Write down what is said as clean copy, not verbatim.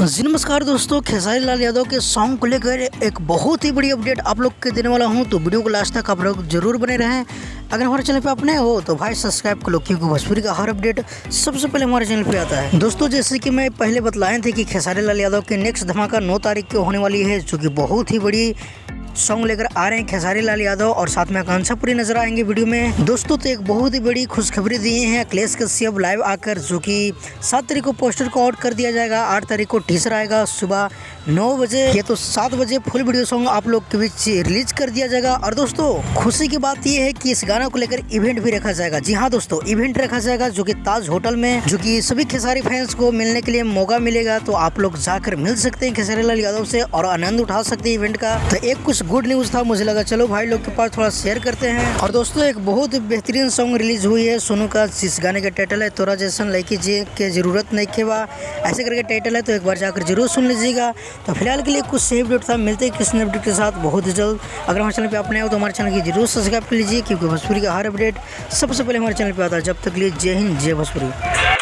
जी नमस्कार दोस्तों, खेसारी लाल यादव के सॉन्ग को लेकर एक बहुत ही बड़ी अपडेट आप लोग के देने वाला हूं, तो वीडियो को लास्ट तक आप लोग जरूर बने रहें। अगर हमारे चैनल पे आप नए हो तो भाई सब्सक्राइब कर लो, क्योंकि भोजपुरी का हर अपडेट सबसे पहले हमारे चैनल पे आता है। दोस्तों जैसे कि मैं पहले बतलाए थे कि खेसारी लाल यादव की नेक्स्ट धमाका 9 तारीख को होने वाली है, जो कि बहुत ही बड़ी सॉन्ग लेकर आ रहे हैं खेसारी लाल यादव और साथ में आकांक्षा पूरी नजर आएंगे वीडियो में। दोस्तों तो एक बहुत ही बड़ी खुशखबरी दी है अखिलेश कश्यप लाइव आकर, जो कि 7 तारीख को पोस्टर को आउट कर दिया जाएगा, 8 तारीख को टीजर आएगा सुबह 9 बजे, ये तो 7 बजे फुल वीडियो सॉन्ग आप लोग के बीच रिलीज कर दिया जाएगा। और दोस्तों खुशी की बात यह है कि इस गाना को लेकर इवेंट भी रखा जाएगा। जी हाँ दोस्तों, इवेंट रखा जाएगा जो कि ताज होटल में, जो कि सभी खेसारी फैंस को मिलने के लिए मौका मिलेगा, तो आप लोग जाकर मिल सकते हैं खेसारी लाल यादव से और आनंद उठा सकते हैं इवेंट का। तो एक कुछ गुड न्यूज था, मुझे लगा चलो भाई लोग के पास थोड़ा शेयर करते हैं। और दोस्तों एक बहुत बेहतरीन सॉन्ग रिलीज हुई है सोनू का, जिस गाने का टाइटल है तोरा जैसन लड़की जी के जरूरत नहीं खेवा, ऐसे करके टाइटल है, तो एक बार जाकर जरूर सुन लीजिएगा। तो फिलहाल के लिए कुछ सही अपडेट था, मिलते हैं किसी अपडेट के साथ बहुत जल्द। अगर हमारे चैनल पे आप नए हो तो हमारे चैनल की जरूर सब्सक्राइब कर लीजिए, क्योंकि भोजपुरी का हर अपडेट सबसे पहले हमारे चैनल पे आता है। जब तक लिए जय हिंद, जय भोजपुरी।